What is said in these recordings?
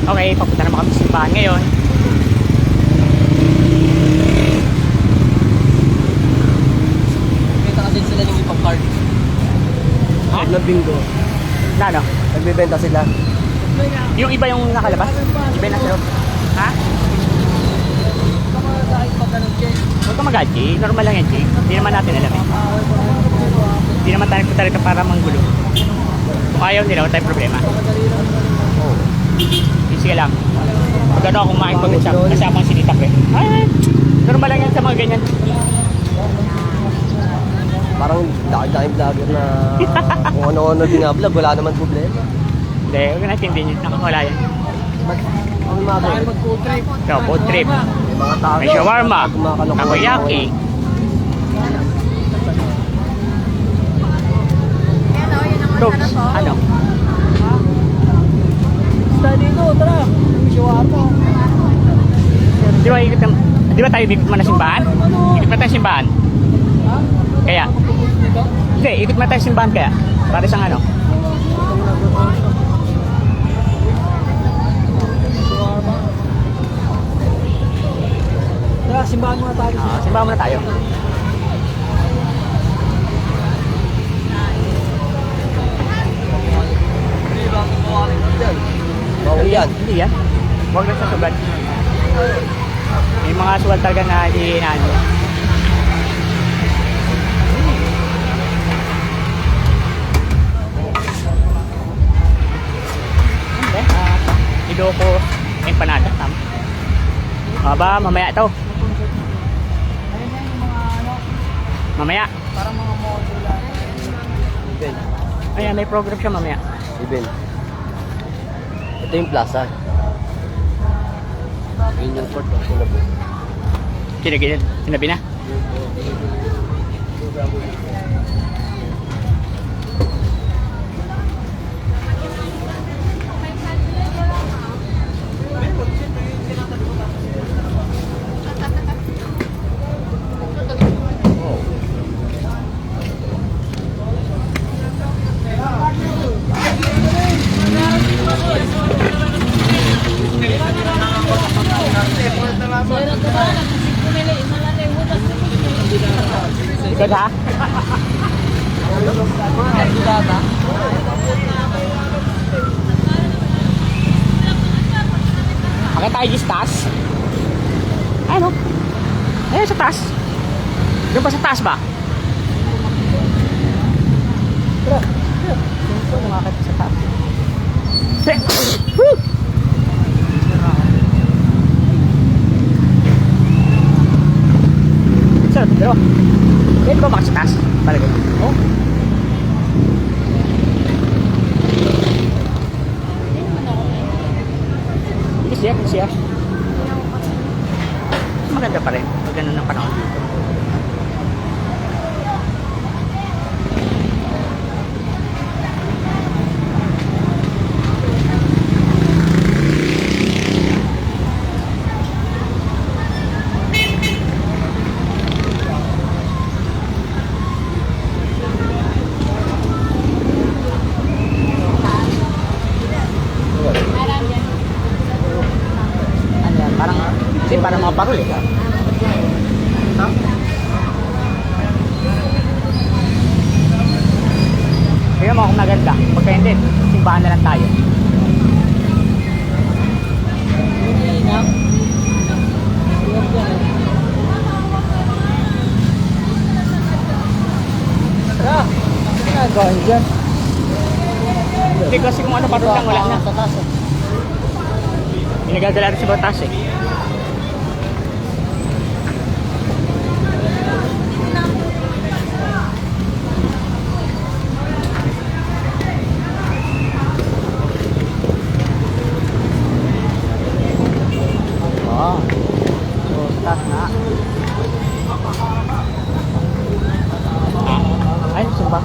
Okay, papunta naman kami sa simbahan ngayon. Kita kasi sila yung ipang card. Ha? Na bingo. Na ano? Nagbebenta sila. Yung iba yung nakalabas? Iba yung nasa loob? Ha? Huwag ka mag-add, Jay. Normal lang yan, Jay. Hindi naman natin alam eh. Hindi naman tayo punta rito para manggulo. Kung ayaw nila, wala tayong problema. Oh. Sige lang. Pag ano akong makipag-usap, kasama ang sinitap eh. Ay, normal lang yan sa mga ganyan. Parang daki-daki vlogger na kung ano-ano binablog, wala naman problema. Hindi, huwag na natindihin yun. Nakakawala yan. Ba't ang mga mag-food trip? So, boat trip. May mga tao. May shawarma. Takoyaki. So, ano? Study dito, tara. May shawarma. Di ba tayo ikot mo na simbahan? Ikot mo tayo simbahan? Kaya? Hindi, ikot mo tayo simbahan kaya? Para sa ano? Tara, simbahan muna tayo. Simbahan muna tayo. Bawal yan. Hindi yan. Huwag lang sa sugat. May mga sugat talaga na inaano. Hindi. Iloko empanada. Tama. Aba, mamaya to. Mamaya. Parang mga modular. Event. Ayan, may program siya mamaya. Event. Ito yung plaza. Union Court. Sinabi na. Ikot ha? Akit tayo sa taas. Ano? Ayun sa taas. Doon pa sa taas ba? Tara. Sino umakit sa taas? Woo! Sarap dito. Pwede ba makasa taas? Palagay. Oh. Siya. Maganda pa rin. Maganda ng panahon dito. Parang mga parol eh. Tingnan mo kung maganda. Pagka hindi, simbahan na lang tayo. Tara! Ginagawa dyan. Hindi kasi kung ano parol lang, wala na. Ginagagala rin sa batas eh. Ay, sumpah.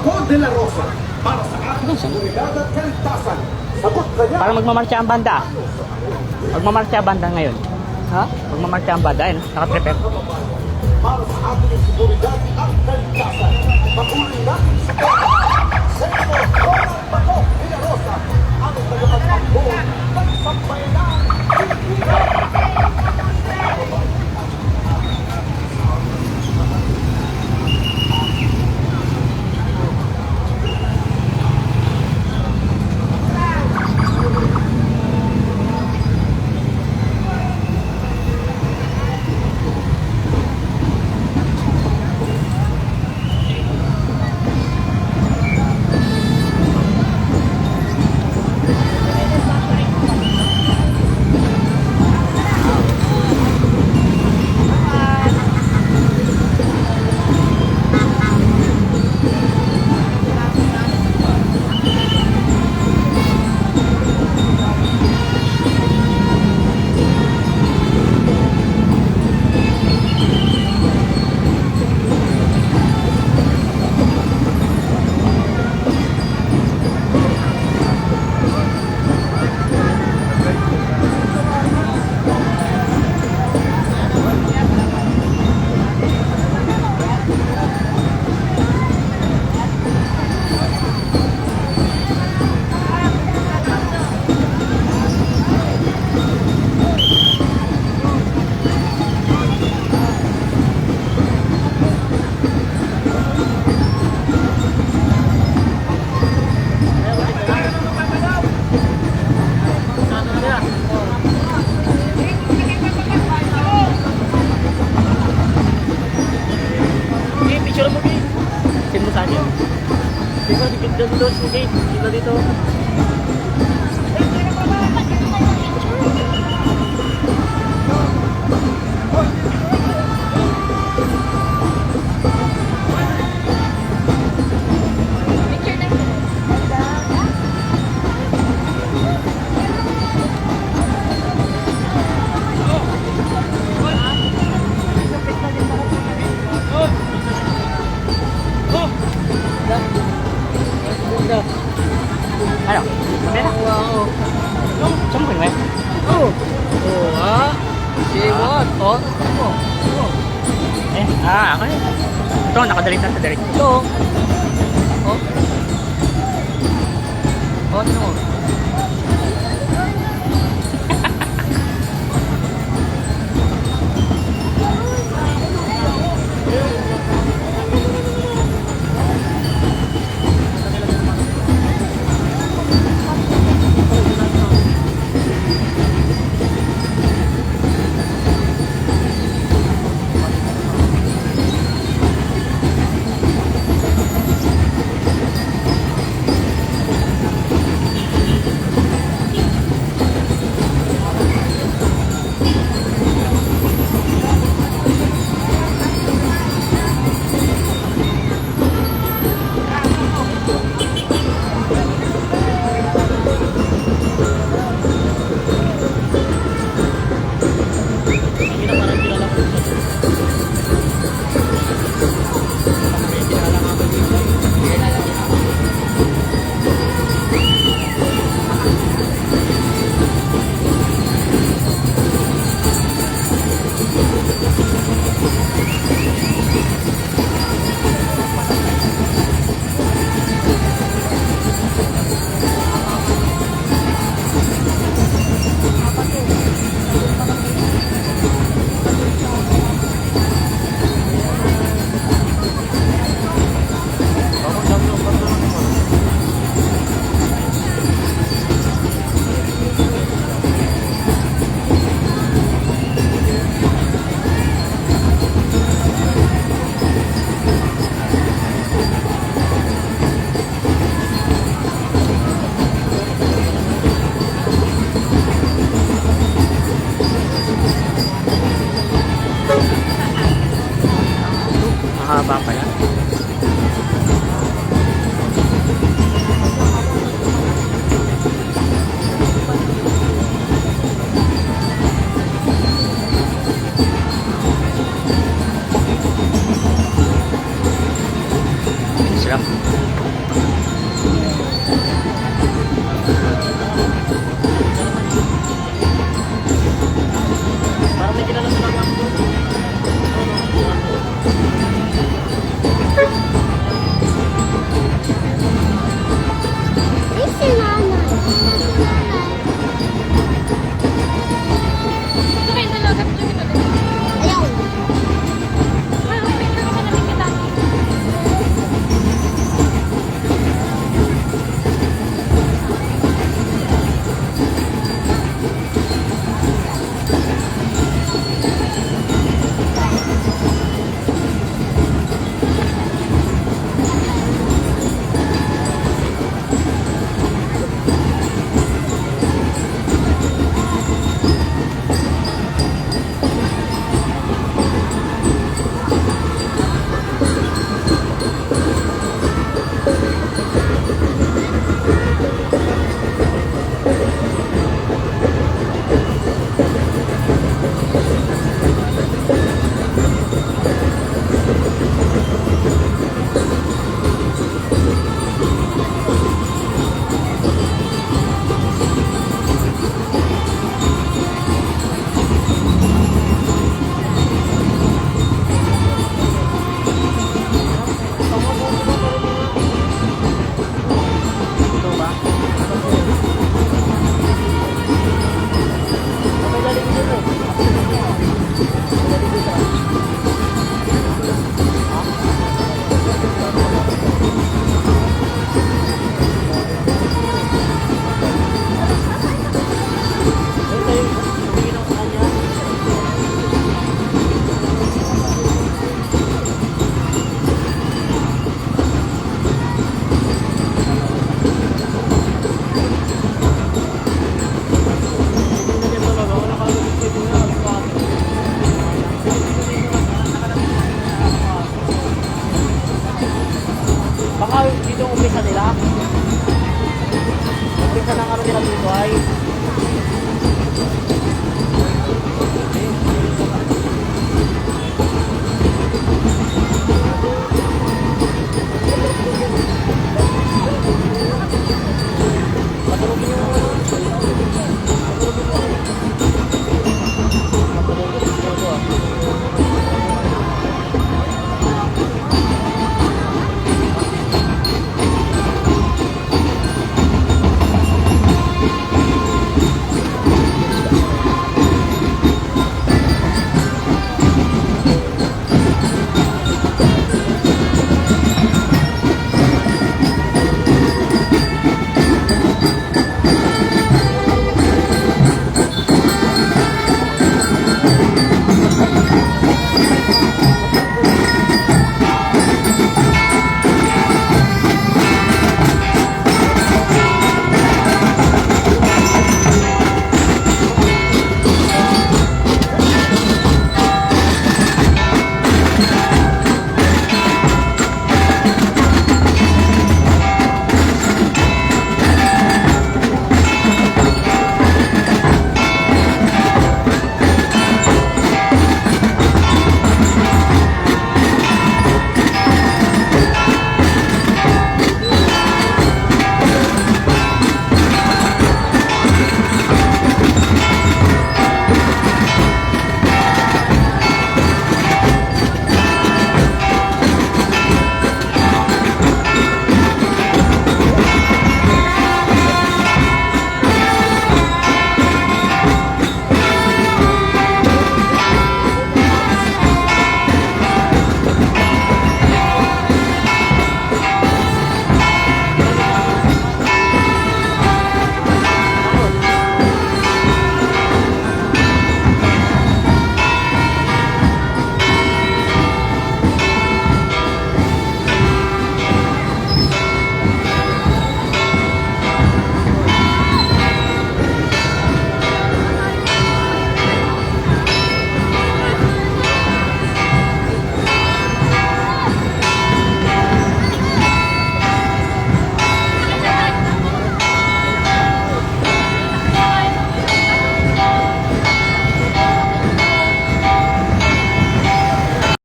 Baco de la Rosa para sa ating seguridad at kaligtasan. Sagot kanya. Parang magmamarcha ang banda. Magmamarcha ang banda ngayon. Ha? Magmamarcha ang banda. Ayun, nakaprepare. Para sa ating seguridad at kaligtasan. Patuloy natin sa Senator Ronald Baco de la Rosa ang tagapagtakbo ng sambayanang Pilipinas. Send mo sa akin. Dito, dito, dito, dito. Ano? Mamaya na. Wow. Saan mo kinuha? Oh. Oh, ha? Say what? Oh, oh. Oh. Okay. Ito, nakadalita sa direct. Ito. Oh. Oh, ito mo. umpisa nila. Umpisa ng ano nila dito ay